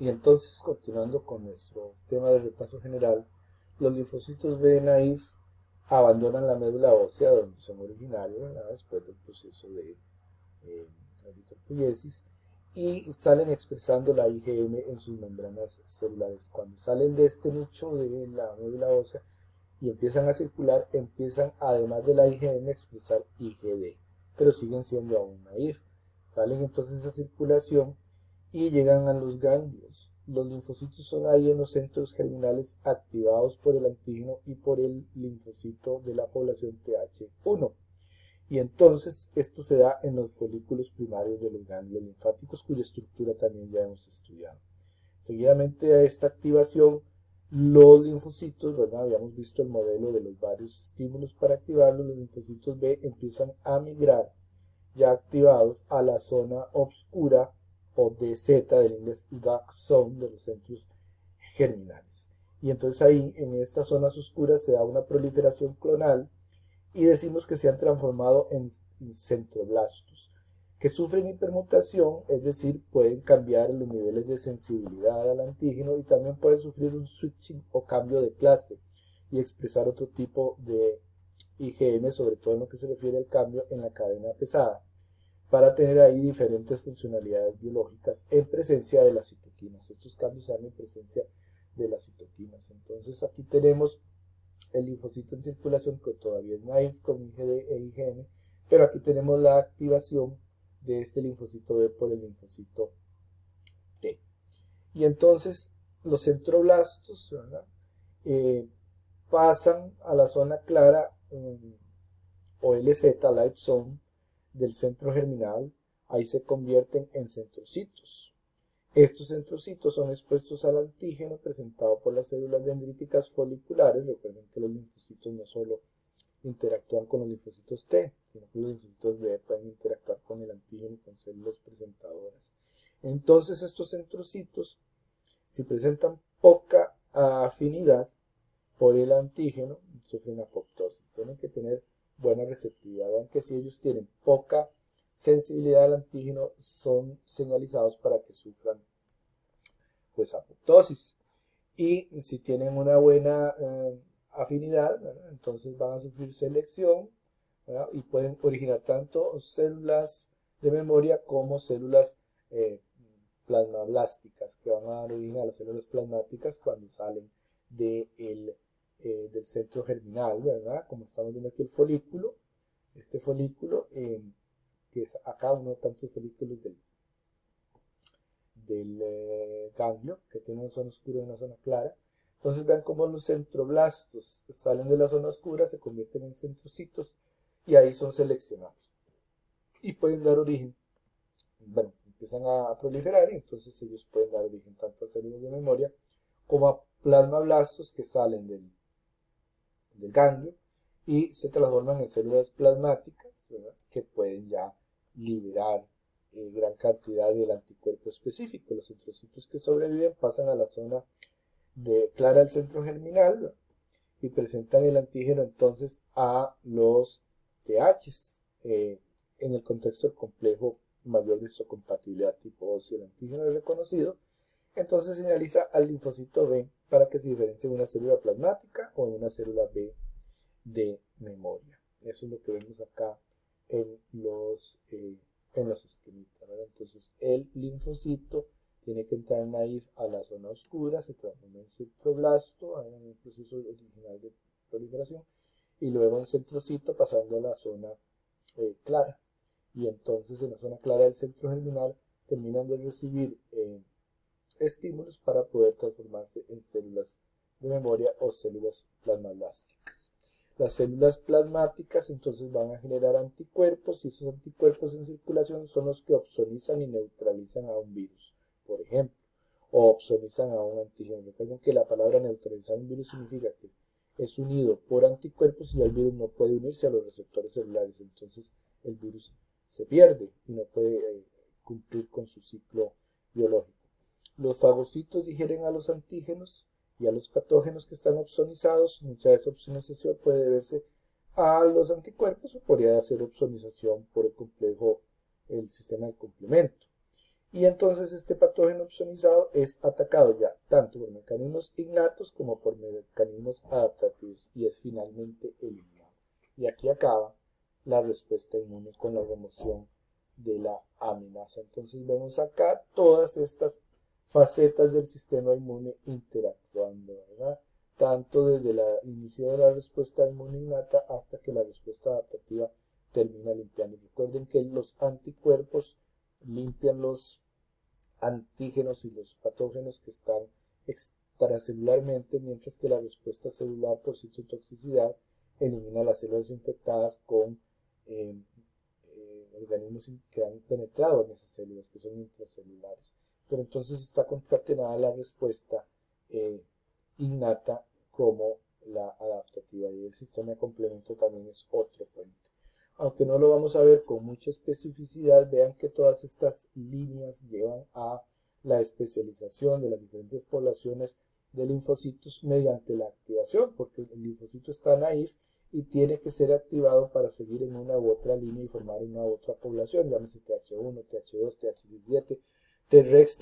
Y entonces, continuando con nuestro tema de repaso general, los linfocitos B naïf abandonan la médula ósea donde son originarios, ¿verdad? Después del proceso de eritropoyesis, y salen expresando la IgM en sus membranas celulares. Cuando salen de este nicho de la médula ósea y empiezan a circular, empiezan además de la IgM a expresar IgD, pero siguen siendo aún naïf. Salen entonces a circulación y llegan a los ganglios. Los linfocitos son ahí en los centros germinales activados por el antígeno y por el linfocito de la población Th1. Y entonces esto se da en los folículos primarios de los ganglios linfáticos, cuya estructura también ya hemos estudiado. Seguidamente a esta activación, los linfocitos, ¿verdad? Habíamos visto el modelo de los varios estímulos para activarlos. Los linfocitos B empiezan a migrar ya activados a la zona oscura o DZ del inglés dark zone de los centros germinales. Y entonces ahí en estas zonas oscuras se da una proliferación clonal y decimos que se han transformado en centroblastos, que sufren hipermutación, es decir, pueden cambiar los niveles de sensibilidad al antígeno y también pueden sufrir un switching o cambio de clase y expresar otro tipo de IgM, sobre todo en lo que se refiere al cambio en la cadena pesada, para tener ahí diferentes funcionalidades biológicas en presencia de las citoquinas. Estos cambios se dan en presencia de las citoquinas. Entonces aquí tenemos el linfocito en circulación que todavía es naïf con IgD e IgM, pero aquí tenemos la activación de este linfocito B por el linfocito T. Y entonces los centroblastos, ¿verdad? Pasan a la zona clara o LZ, Light Zone, del centro germinal. Ahí se convierten en centrocitos. Estos centrocitos son expuestos al antígeno presentado por las células dendríticas foliculares. Recuerden que los linfocitos no solo interactúan con los linfocitos T, sino que los linfocitos B pueden interactuar con el antígeno y con células presentadoras. Entonces estos centrocitos, si presentan poca afinidad por el antígeno, sufren apoptosis. Tienen que tener buena receptividad, aunque si ellos tienen poca sensibilidad al antígeno, son señalizados para que sufran pues apoptosis. Y si tienen una buena afinidad, ¿verdad? Entonces van a sufrir selección, ¿verdad? Y pueden originar tanto células de memoria como células plasmablásticas, que van a dar origen a las células plasmáticas cuando salen del centro germinal, ¿verdad? Como estamos viendo aquí el folículo, este folículo, que es acá uno de tantos folículos del ganglio, que tiene una zona oscura y una zona clara. Entonces vean cómo los centroblastos salen de la zona oscura, se convierten en centrocitos y ahí son seleccionados. Y pueden dar origen, bueno, empiezan a proliferar y entonces ellos pueden dar origen tanto a células de memoria como a plasmablastos que salen del ganglio y se transforman en células plasmáticas, ¿verdad? Que pueden ya liberar gran cantidad del anticuerpo específico. Los centrocitos que sobreviven pasan a la zona clara del centro germinal, ¿verdad? Y presentan el antígeno entonces a los THs. En el contexto del complejo mayor de histocompatibilidad tipo óseo, el antígeno es reconocido, entonces señaliza al linfocito B para que se diferencie en una célula plasmática o en una célula B de memoria. Eso es lo que vemos acá en los esquemitas, ¿verdad? Entonces el linfocito tiene que entrar naïf a la zona oscura, se transforma en centroblasto en el proceso original de proliferación y luego en centrocito pasando a la zona clara. Y entonces en la zona clara del centro germinal terminan de recibir estímulos para poder transformarse en células de memoria o células plasmablásticas. Las células plasmáticas entonces van a generar anticuerpos y esos anticuerpos en circulación son los que opsonizan y neutralizan a un virus, por ejemplo, o opsonizan a un antígeno. Recuerden que la palabra neutralizar un virus significa que es unido por anticuerpos y el virus no puede unirse a los receptores celulares, entonces el virus se pierde y no puede cumplir con su ciclo biológico. Los fagocitos digieren a los antígenos y a los patógenos que están opsonizados. Mucha de esa opsonización puede deberse a los anticuerpos o podría ser opsonización por el complejo, el sistema de complemento. y entonces este patógeno opsonizado es atacado ya tanto por mecanismos innatos como por mecanismos adaptativos y es finalmente eliminado. Y aquí acaba la respuesta inmune con la remoción de la amenaza. Entonces vemos acá todas estas facetas del sistema inmune interactuando, ¿verdad? Tanto desde el inicio de la respuesta inmune innata hasta que la respuesta adaptativa termina limpiando. Recuerden que los anticuerpos limpian los antígenos y los patógenos que están extracelularmente, mientras que la respuesta celular por citotoxicidad elimina las células infectadas con organismos que han penetrado en esas células, que son intracelulares. Pero entonces está concatenada la respuesta innata como la adaptativa, y el sistema de complemento también es otro cuento. Aunque no lo vamos a ver con mucha especificidad, vean que todas estas líneas llevan a la especialización de las diferentes poblaciones de linfocitos mediante la activación, porque el linfocito está naif y tiene que ser activado para seguir en una u otra línea y formar una u otra población, llámese TH1, TH2, TH17, T-Rex,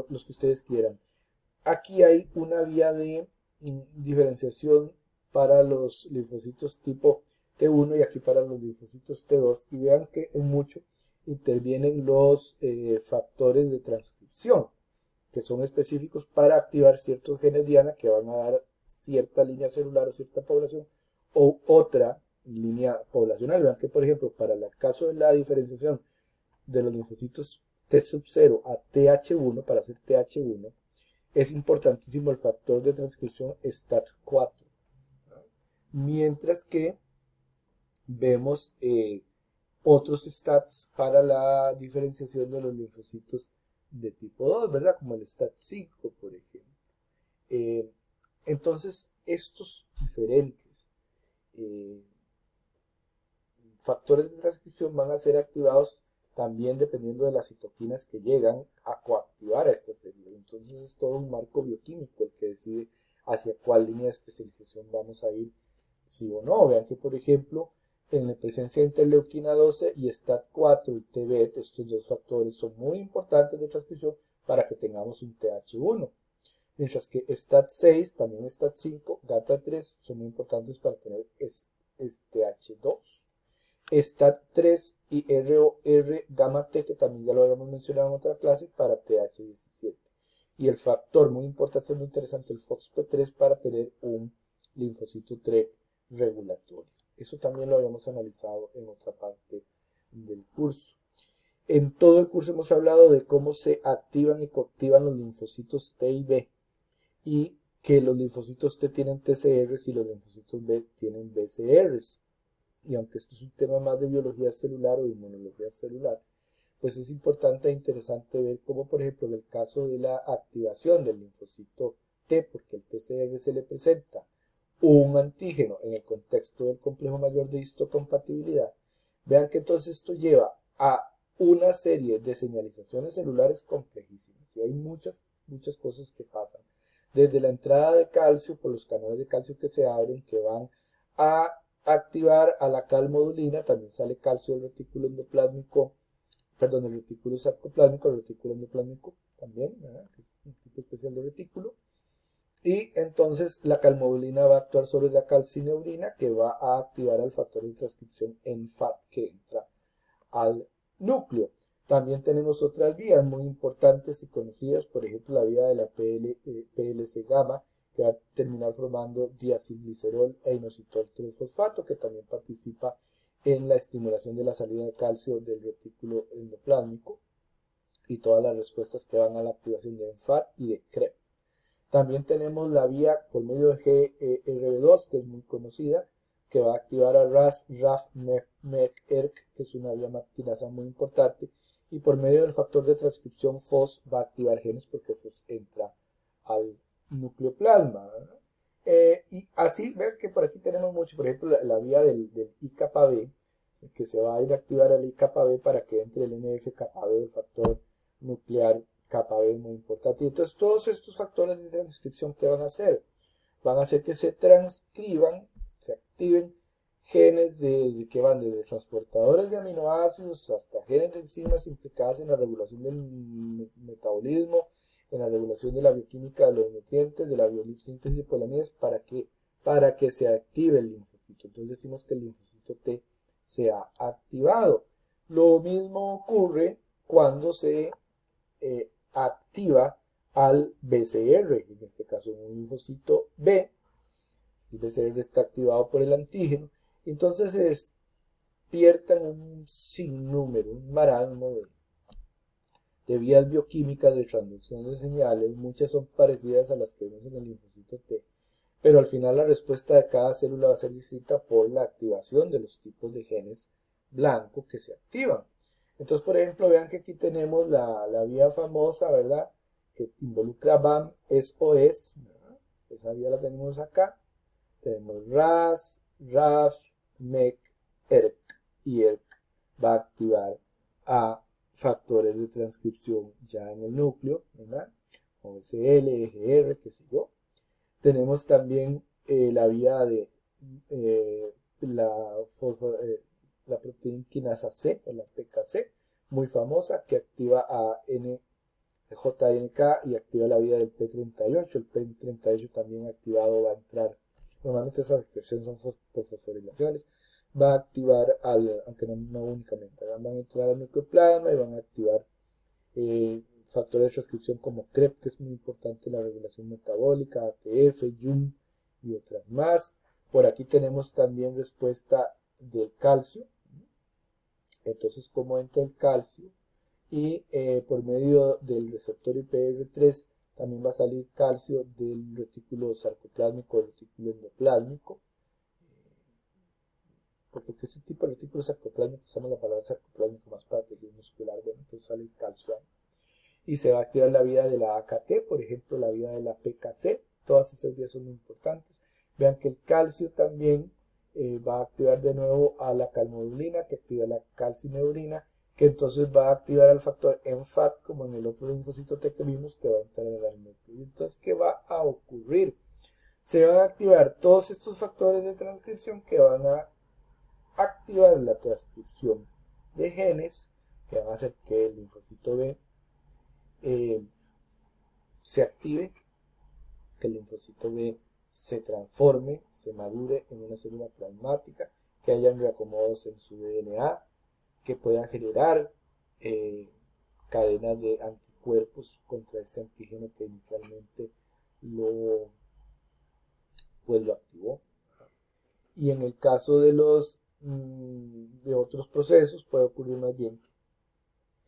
los que ustedes quieran. Aquí hay una vía de diferenciación para los linfocitos tipo T1 y aquí para los linfocitos T2, y vean que en mucho intervienen los factores de transcripción, que son específicos para activar ciertos genes diana que van a dar cierta línea celular o cierta población o otra línea poblacional. Vean que, por ejemplo, para el caso de la diferenciación de los linfocitos T sub 0 a TH1, para hacer TH1, es importantísimo el factor de transcripción STAT4. Mientras que vemos otros stats para la diferenciación de los linfocitos de tipo 2, ¿verdad? Como el STAT5, por ejemplo. Entonces, estos diferentes factores de transcripción van a ser activados también dependiendo de las citoquinas que llegan a coactivar a estas células. Entonces es todo un marco bioquímico el que decide hacia cuál línea de especialización vamos a ir, sí o no. Vean que, por ejemplo, en la presencia de interleuquina 12 y STAT4 y TBET, estos dos factores son muy importantes de transcripción para que tengamos un TH1. Mientras que STAT6, también STAT5, GATA3 son muy importantes para tener TH2. STAT3 y ROR gamma T, que también ya lo habíamos mencionado en otra clase, para TH17. Y el factor muy importante, muy interesante, el FOXP3, para tener un linfocito TREG regulatorio. Eso también lo habíamos analizado en otra parte del curso. En todo el curso hemos hablado de cómo se activan y coactivan los linfocitos T y B, y que los linfocitos T tienen TCRs y los linfocitos B tienen BCRs. Y aunque esto es un tema más de biología celular o de inmunología celular, pues es importante e interesante ver cómo, por ejemplo, en el caso de la activación del linfocito T, porque el TCR se le presenta un antígeno en el contexto del complejo mayor de histocompatibilidad, vean que entonces esto lleva a una serie de señalizaciones celulares complejísimas. Y hay muchas cosas que pasan. Desde la entrada de calcio, por los canales de calcio que se abren, que van a activar a la calmodulina, también sale calcio del retículo endoplásmico, perdón, el retículo sarcoplásmico, el retículo endoplásmico también, ¿verdad? Que es un tipo especial de retículo. Y entonces la calmodulina va a actuar sobre la calcineurina, que va a activar al factor de transcripción NFAT que entra al núcleo. También tenemos otras vías muy importantes y conocidas, por ejemplo la vía de la PLC gamma, que va a terminar formando diacilglicerol e inositol 3-fosfato, que también participa en la estimulación de la salida de calcio del retículo endoplásmico y todas las respuestas que van a la activación de NFAT y de CREP. También tenemos la vía por medio de GRB2, que es muy conocida, que va a activar a RAS, RAF, MEC, ERK, que es una vía maquinasa muy importante, y por medio del factor de transcripción FOS va a activar genes porque FOS entra al nucleoplasma. Y así, vean que por aquí tenemos mucho, por ejemplo, la vía del IKB, que se va a ir a activar al IKB para que entre el NF-κB, el factor nuclear KB, muy importante. Y entonces todos estos factores de transcripción, ¿qué van a hacer? Van a hacer que se transcriban, se activen genes que van desde transportadores de aminoácidos hasta genes de enzimas implicadas en la regulación del metabolismo, en la regulación de la bioquímica de los nutrientes, de la biosíntesis de polaminas, para que se active el linfocito. Entonces decimos que el linfocito T se ha activado. Lo mismo ocurre cuando se activa al BCR, en este caso un linfocito B. El BCR está activado por el antígeno. Entonces se despiertan un sinnúmero, un marasmo de vías bioquímicas de transducción de señales. Muchas son parecidas a las que vemos en el linfocito T, pero al final la respuesta de cada célula va a ser distinta por la activación de los tipos de genes blanco que se activan. Entonces, por ejemplo, vean que aquí tenemos la vía famosa, ¿verdad?, que involucra BAM, SOS, ¿verdad? Esa vía la tenemos acá. Tenemos RAS, RAF, MEC, ERK, y ERK va a activar a factores de transcripción ya en el núcleo, ¿verdad? OSL, EGR, qué sé yo. Tenemos también la vía de la proteína quinasa C, o la PKC, muy famosa, que activa a JNK y activa la vía del P38. El P38 también activado va a entrar. Normalmente esas expresiones son por fosforilaciones. Va a activar aunque no únicamente, van a entrar al nucleoplasma y van a activar factores de transcripción como CREP, que es muy importante en la regulación metabólica, ATF, YUM y otras más. Por aquí tenemos también respuesta del calcio. Entonces, ¿cómo entra el calcio? Y por medio del receptor IPR3 también va a salir calcio del retículo sarcoplásmico, del retículo endoplásmico. Porque ese tipo de retículo sarcoplásmico, usamos la palabra sarcoplásmico más para tejido muscular, bueno, entonces sale el calcio ahí. Y se va a activar la vía de la AKT, por ejemplo, la vía de la PKC. Todas esas vías son muy importantes. Vean que el calcio también va a activar de nuevo a la calmodulina, que activa la calcineurina, que entonces va a activar al factor mFAT, como en el otro linfocito T que vimos, que va a entrar en el núcleo. Entonces, ¿qué va a ocurrir? Se van a activar todos estos factores de transcripción que van a activar la transcripción de genes, que van a hacer que el linfocito B se active, que el linfocito B se transforme, se madure en una célula plasmática, que hayan reacomodos en su DNA, que pueda generar cadenas de anticuerpos contra este antígeno que inicialmente lo activó. Y en el caso de de otros procesos puede ocurrir más bien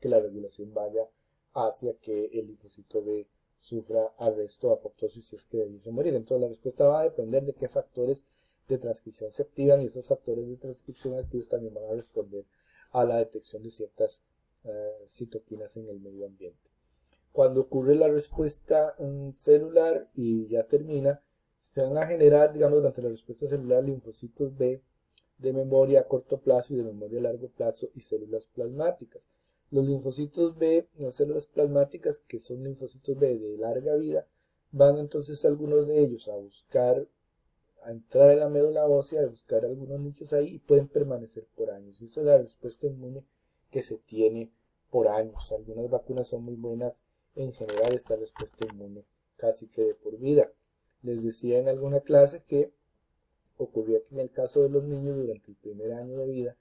que la regulación vaya hacia que el linfocito B sufra arresto o apoptosis si es que debiese morir. Entonces la respuesta va a depender de qué factores de transcripción se activan, y esos factores de transcripción activos también van a responder a la detección de ciertas citoquinas en el medio ambiente. Cuando ocurre la respuesta celular y ya termina, se van a generar, digamos, durante la respuesta celular, linfocitos B de memoria a corto plazo y de memoria a largo plazo y células plasmáticas. Los linfocitos B, las células plasmáticas, que son linfocitos B de larga vida, van entonces algunos de ellos a entrar en la médula ósea, a buscar algunos nichos ahí y pueden permanecer por años. Esa es la respuesta inmune que se tiene por años. Algunas vacunas son muy buenas en generar esta respuesta inmune casi que de por vida. Les decía en alguna clase que ocurría que en el caso de los niños durante el primer año de vida,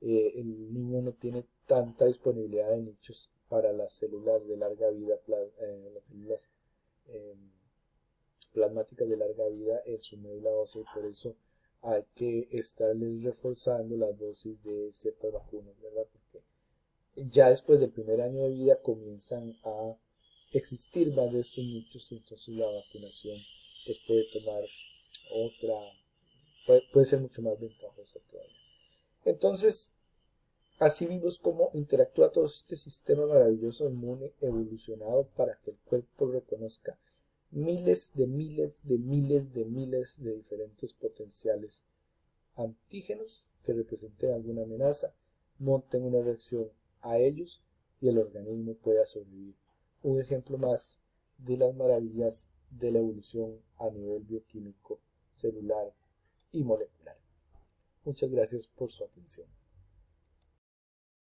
el niño no tiene tanta disponibilidad de nichos para las células de larga vida, las células plasmáticas de larga vida en su médula ósea, y por eso hay que estarles reforzando las dosis de ciertas vacunas, ¿verdad? Porque ya después del primer año de vida comienzan a existir más de estos nichos, y entonces la vacunación pues puede tomar puede ser mucho más ventajosa todavía. Entonces, así vimos cómo interactúa todo este sistema maravilloso inmune evolucionado para que el cuerpo reconozca miles de diferentes potenciales antígenos que representen alguna amenaza, monten una reacción a ellos y el organismo pueda sobrevivir. Un ejemplo más de las maravillas de la evolución a nivel bioquímico, celular y molecular. Muchas gracias por su atención.